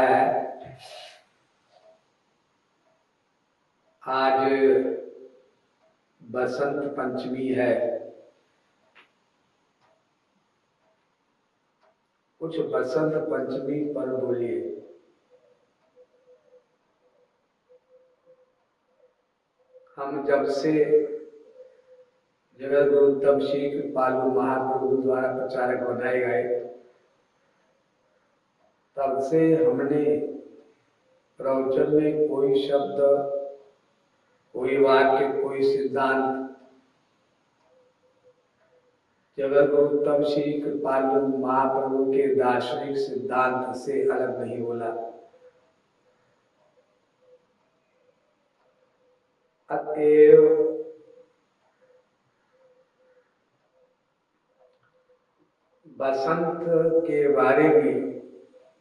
आया है। आज बसंत पंचमी है। कुछ बसंत पंचमी पर बोलिए। हम जब से जगत गुरु तब श्री कृपालु महाप्रभु द्वारा प्रचारक बनाए गए, तब से हमने प्रवचन में कोई शब्द, कोई वाक्य, कोई सिद्धांत जगत गुरु तब श्री कृपालु महाप्रभु के दार्शनिक सिद्धांत से अलग नहीं बोला। अतएव बसंत के बारे में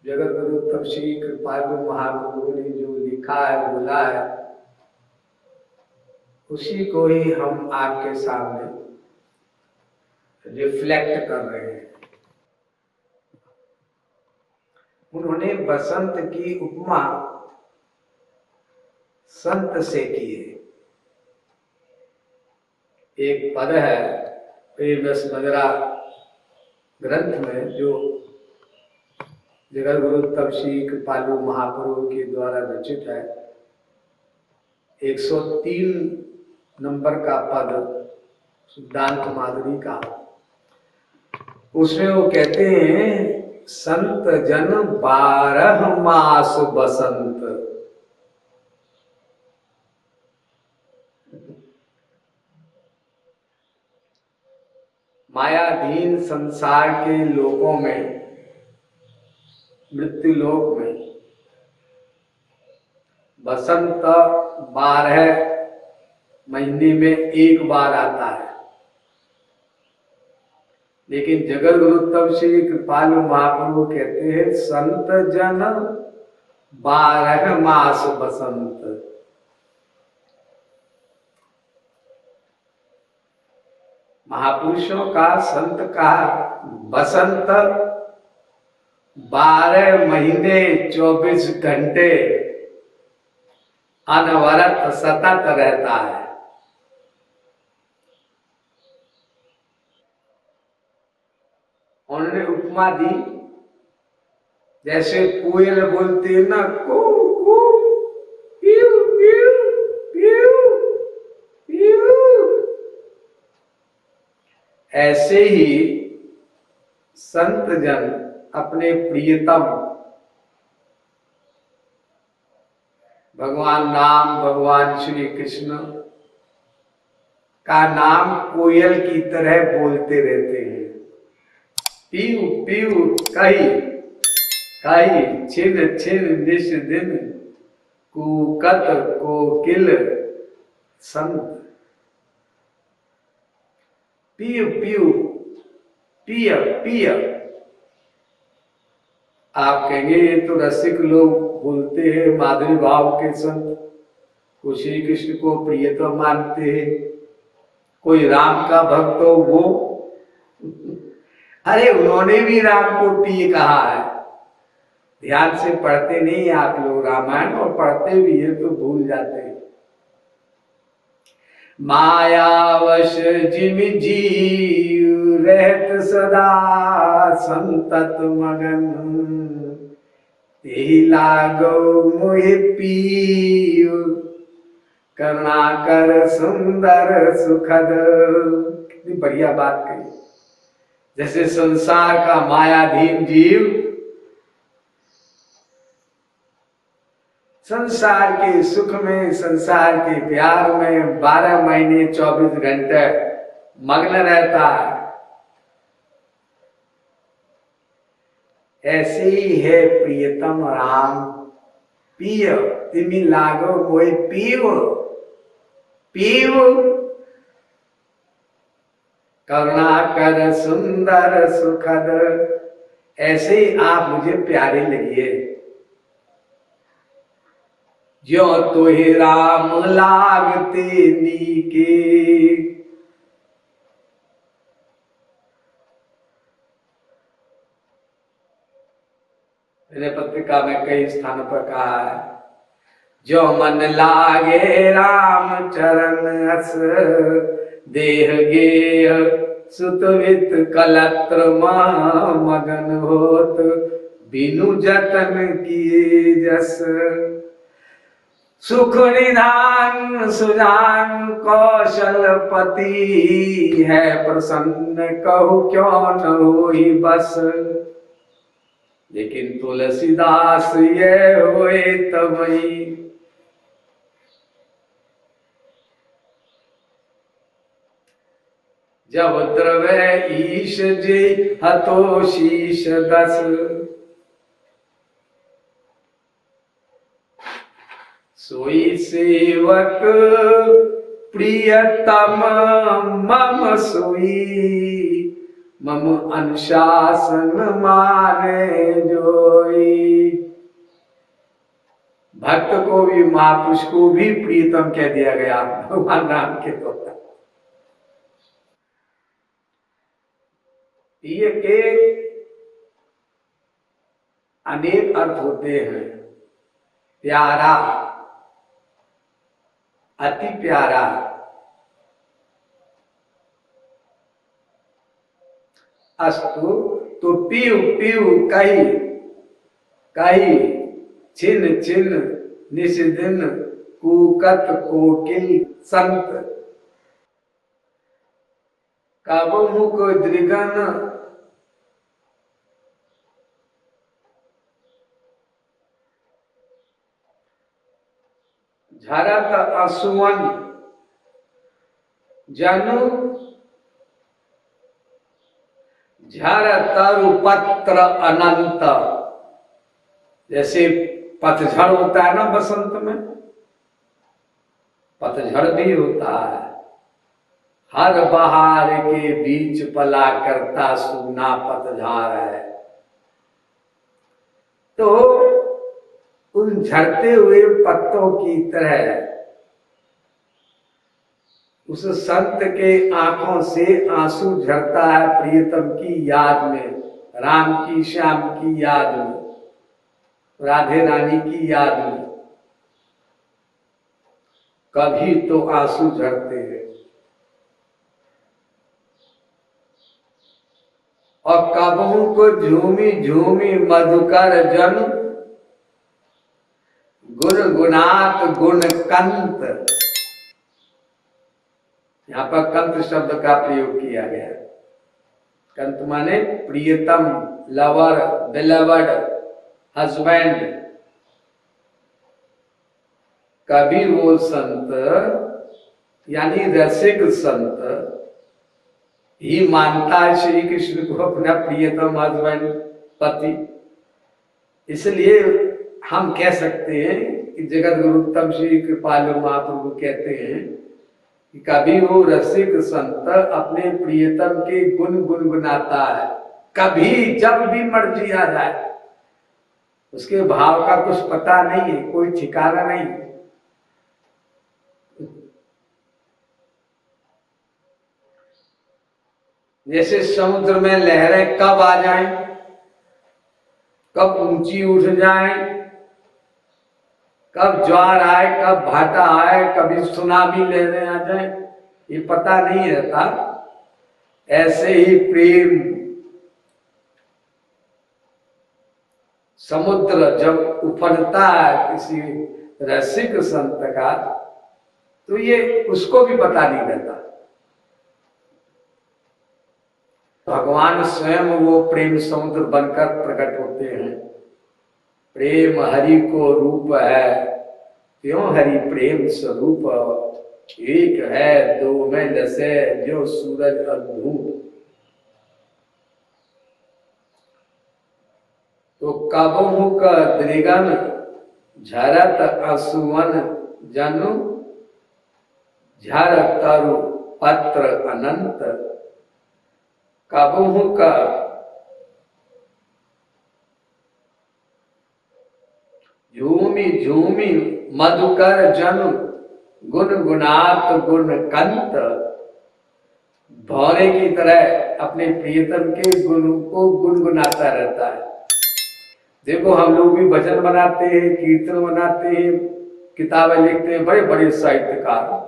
जगत गुरु तब श्री कृपालु महाप्रभु ने जो लिखा है, बोला है, उसी को ही हम आपके सामने रिफ्लेक्ट कर रहे हैं। उन्होंने बसंत की उपमा संत से की है। एक पद है प्रेम रस मदिरा ग्रंथ में, जो जगत गुरु तब श्री कृपालु महाप्रभु के द्वारा रचित है। 103 नंबर का पद सिद्धांत माधुरी का। उसमें वो कहते हैं, संत जन 12 मास बसंत। मायाधीन संसार के लोकों में, मृत्यु लोक में बसंत 12 महीने में एक बार आता है। लेकिन जगत गुरु तब श्री कृपालु महाप्रभु कहते हैं, संत जन 12 मास बसंत। महापुरुषों का, संत का बसंत 12 महीने 24 घंटे अनवरत सतत रहता है। उन्होंने उपमा दी, जैसे कोयल बोलती है ना, कू कू पियू पियू पियू पियू, ऐसे ही संत जन अपने प्रियतम भगवान राम, भगवान श्री कृष्ण का नाम कोयल की तरह बोलते रहते हैं। पीऊ पीऊ कही कही, छिन छिन निश दिन, कूकत कोकिल संत। पीऊ पीऊ पिय पिय। आप कहेंगे ये तो रसिक लोग बोलते हैं, माधुरी भाव के संत, कोई श्री कृष्ण को प्रियतम मानते हैं, कोई राम का भक्त हो वो। अरे उन्होंने भी राम को प्रिय कहा है। ध्यान से पढ़ते नहीं आप लोग रामायण, और पढ़ते भी है तो भूल जाते हैं। मायावश जिम जीव रहत सदा संतत मगन, तेहि लागो मोहि पीयु करुणाकर सुंदर सुखद। कितनी बढ़िया बात कही। जैसे संसार का मायाधीन जीव संसार के सुख में, संसार के प्यार में 12 महीने 24 घंटे मग्न रहता है, ऐसे ही है प्रियतम राम। पिय तिमि लागो मोहि पीव पीव करुणा कर सुंदर सुखद। ऐसे ही आप मुझे प्यारे लगिए, जो तुहि राम लागते नीके। मैंने पत्रिका में कई स्थानों पर कहा है, जो मन लागे राम चरण अस, देह गेय सुतवित कलत्र मगन होत, बिनु जतन किए जस। सुख निधान सुजान कौशलपति, है प्रसन्न कहु क्यों न होई बस। लेकिन तुलसीदास ये होए तबई, जब द्रवे ईश जे हतो शीश दस। सोई सेवक प्रियतम मम सोई, मम अनुशासन माने जोई। भक्त को भी महापुरुष को भी प्रियतम कह दिया गया भगवान राम के द्वारा। ये के अनेक अर्थ होते हैं। प्यारा, अति प्यारा, अस्तु तो पीऊ पीऊ कही कही, छिन छिन निषदिन कूकत कोकिल संत। कब मुख दृगन झरत असुवन, जनु झर तरु पत्र अनंत। जैसे पतझड़ होता है ना बसंत में, पतझड़ भी होता है। हर बहार के बीच पला करता सूना पतझड़ है। तो उन झड़ते हुए पत्तों की तरह उस संत के आंखों से आंसू झरता है प्रियतम की याद में, राम की श्याम की याद में, राधे रानी की याद में। कभी तो आंसू झरते हैं। और कबहू को झूमी झूमी मधुकर जन, गुण गुणात गुण कंत। यहां पर कंत शब्द का प्रयोग किया गया। कंत माने प्रियतम, लवर, बिलवड, हस्बैंड। कभी वो संत यानी रसिक संत ही मानता है श्री कृष्ण को अपना प्रियतम हस्बैंड, पति। इसलिए हम कह सकते हैं कि जगत गुरुत्तम श्री कृपालु महाप्रभु कहते हैं कि कभी वो रसिक संत अपने प्रियतम के गुण गुनगुनाता है। कभी जब भी मर्जी आ जाए, उसके भाव का कुछ पता नहीं है, कोई ठिकाना नहीं। जैसे समुद्र में लहरें कब आ जाएं, कब ऊंची उठ जाएं, कब ज्वार आए, कब भाटा आए, कभी सुनामी लहरें आ जाए, ये पता नहीं रहता। ऐसे ही प्रेम समुद्र जब उफनता है किसी रसिक संत का, तो ये उसको भी पता नहीं रहता। भगवान स्वयं वो प्रेम समुद्र बनकर प्रकट होते हैं। प्रेम हरि को रूप है, क्यों हरि प्रेम स्वरूप। एक है दो में जैसे जो सूरज और धूप। तो कबहू का दृगन झरत असुवन जनु, झर तरु पत्र अनंत। कबहू का झूमी झूमी मधुकर जनु, गुण गुणात गुण कंत। भौरे की तरह अपने प्रियतम के गुण को गुनगुनाता रहता है। देखो हम लोग भी भजन बनाते हैं, कीर्तन बनाते हैं, किताबें लिखते हैं, बड़े बड़े साहित्यकार।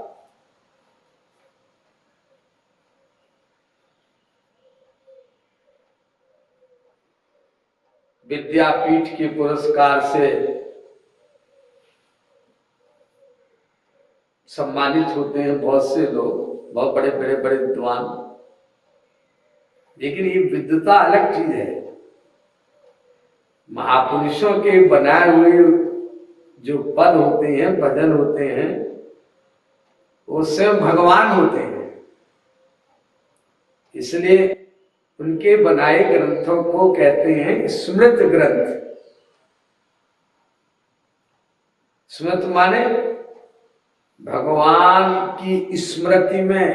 विद्यापीठ के पुरस्कार से सम्मानित होते हैं बहुत से लोग, बहुत बड़े बड़े बड़े विद्वान। लेकिन ये विद्वता अलग चीज है। महापुरुषों के बनाए हुए जो पद होते हैं, भजन होते हैं, वो स्वयं भगवान होते हैं। इसलिए उनके बनाए ग्रंथों को कहते हैं स्मृत ग्रंथ। स्मृत माने भगवान की स्मृति में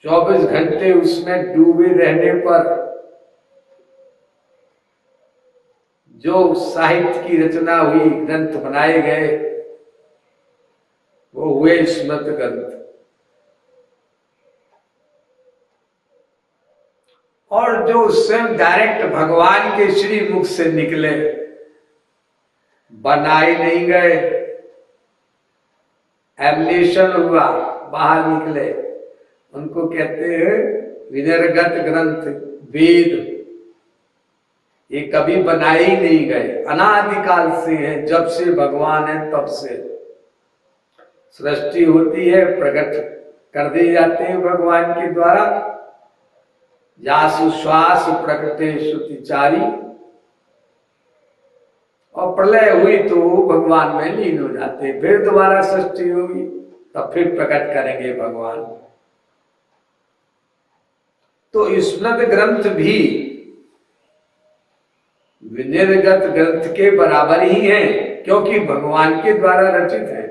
24 घंटे उसमें डूबे रहने पर जो साहित्य की रचना हुई, ग्रंथ बनाए गए, वो हुए स्मृत ग्रंथ। और जो स्वयं डायरेक्ट भगवान के श्री मुख से निकले, बनाए नहीं गए, एमनेशन हुआ, बाहर निकले, उनको कहते हैं विनिर्गत ग्रंथ, वेद। ये कभी बनाए ही नहीं गए, अनादिकाल से हैं, जब से भगवान है तब से सृष्टि होती है, प्रकट कर दिए जाते हैं भगवान के द्वारा। जासु श्वास प्रकटे श्रुतिचारी, और प्रलय हुई तो भगवान में लीन हो जाते, फिर दोबारा सृष्टि होगी, तब फिर प्रकट करेंगे भगवान। तो स्मृत ग्रंथ भी विनिर्गत ग्रंथ के बराबर ही है, क्योंकि भगवान के द्वारा रचित है।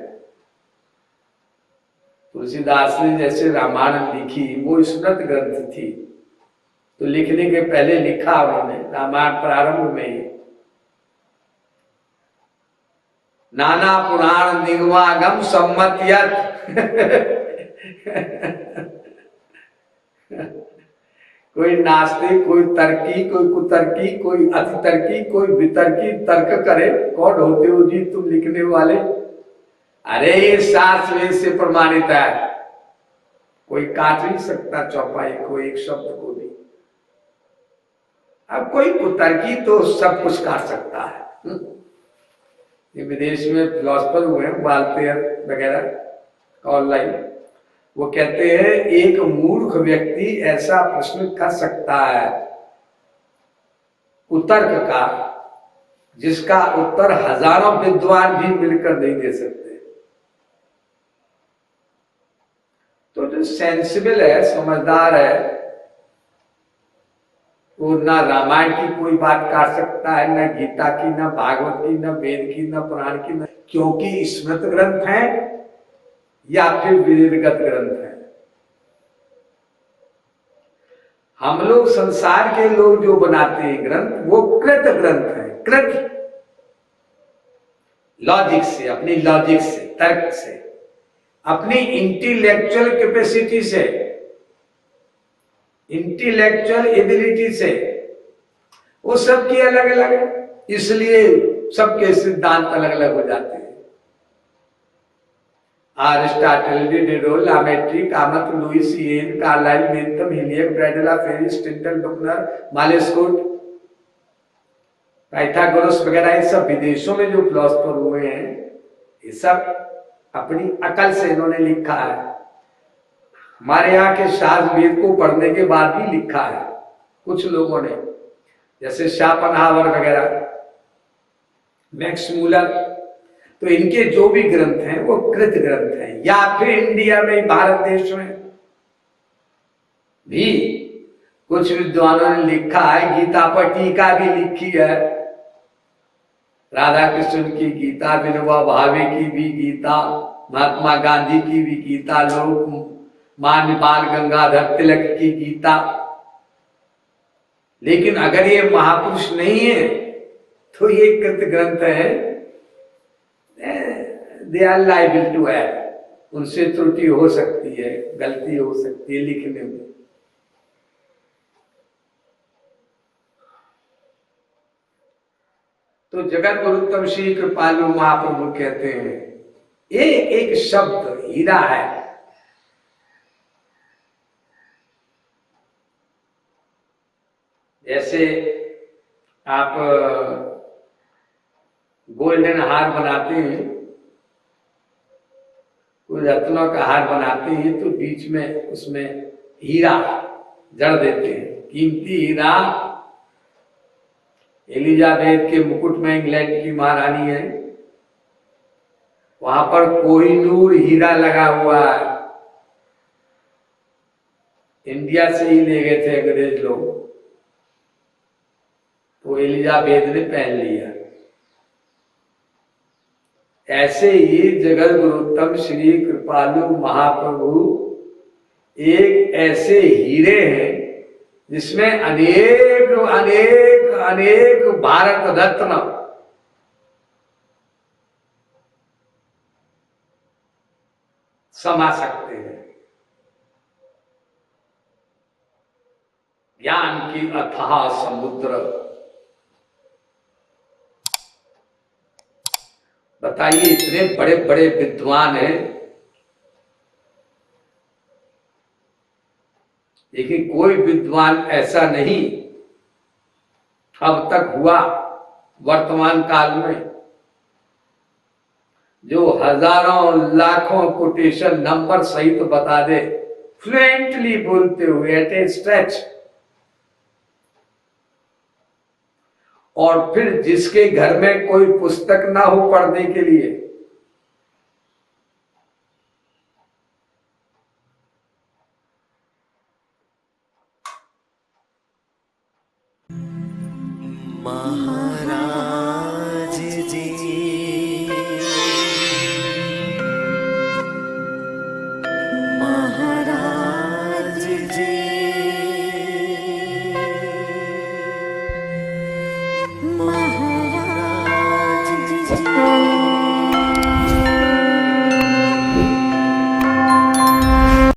तुलसीदास ने जैसे रामायण लिखी, वो स्मृत ग्रंथ थी, तो लिखने के पहले लिखा उन्होंने रामायण प्रारंभ में ही, नाना पुराण निगमागम सम्मत्यत। कोई नास्तिक, कोई तर्की, कोई कुतर्की, कोई अतितर्की, कोई वितर्की तर्क करे, कौन होते हो जी तुम लिखने वाले? अरे ये शास्त्र वेद से प्रमाणित है, कोई काट नहीं सकता चौपाई को, एक शब्द को भी। अब कोई कुतर्की तो सब कुछ काट सकता है। ये विदेश में फिलोसफर हुए हैं, बाल्टेयर वगैरह ऑनलाइन, वो कहते हैं एक मूर्ख व्यक्ति ऐसा प्रश्न कर सकता है कुतर्क का, जिसका उत्तर हजारों विद्वान भी मिलकर नहीं दे सकते। तो जो सेंसिबल है, समझदार है, वो ना रामायण की कोई बात काट सकता है, ना गीता की, ना भागवत की, ना वेद की, ना पुराण की, ना, क्योंकि स्मृत ग्रंथ है या फिर विनिर्गत ग्रंथ है। हम लोग संसार के लोग जो बनाते हैं ग्रंथ, वो कृत ग्रंथ है। कृत लॉजिक से, अपनी लॉजिक से, तर्क से, अपनी इंटेलेक्चुअल कैपेसिटी से, इंटेलेक्चुअल एबिलिटी से, वो सबकी अलग अलग है, इसलिए सबके सिद्धांत अलग अलग हो जाते हैं। Aristotle, Diderot, La Mettrie, Comte, Lewis, येन, Carlyle, Bentham, Holyoake, Bradlaugh, Ferris, टिंटन, डुकनर, मालेस्कोट, पाइथागोरस वगैरह, ये सब विदेशों में जो फिलोसफर हुए हैं, ये सब अपनी अकल से इन्होंने लिखा है। हमारे यहाँ के शास्त्र वेद को पढ़ने के बाद भी लिखा है कुछ लोगों ने, जैसे शापनहावर वगैरह, मैक्स मूलर। तो इनके जो भी ग्रंथ हैं वो कृत ग्रंथ हैं। या फिर इंडिया में, भारत देश में भी कुछ विद्वानों ने लिखा है, गीता पर टीका भी लिखी है, राधा कृष्ण की गीता, विनोबा भावे की भी गीता, महात्मा गांधी की भी गीता, लोकमान्य बाल गंगाधर तिलक की गीता। लेकिन अगर ये महापुरुष नहीं है तो ये कृत ग्रंथ है, they are liable to error, उनसे त्रुटि हो सकती है, गलती हो सकती है लिखने में। तो जगत गुरुत्तम श्री कृपालु महाप्रभु कहते हैं एक एक शब्द हीरा है। जैसे आप गोल्डन हार बनाते हैं, कोई रत्नों का हार बनाते हैं तो बीच में उसमें हीरा जड़ देते हैं, कीमती हीरा। एलिजाबेथ के मुकुट में इंग्लैंड की महारानी है, वहां पर कोहिनूर हीरा लगा हुआ है, इंडिया से ही ले गए थे अंग्रेज लोग, तो एलिजाबेथ ने पहन लिया। ऐसे ही जगत गुरुत्तम श्री कृपालु महाप्रभु एक ऐसे हीरे हैं जिसमें अनेक अनेक अनेक भारत रत्न समा सकते हैं। ज्ञान की अथाह समुद्र। बताइए, इतने बड़े बड़े विद्वान हैं, लेकिन कोई विद्वान ऐसा नहीं अब तक हुआ वर्तमान काल में जो हजारों लाखों कोटेशन नंबर सहित बता दे, फ्लुएंटली बोलते हुए एट ए स्ट्रेच। और फिर जिसके घर में कोई पुस्तक ना हो पढ़ने के लिए, महाराज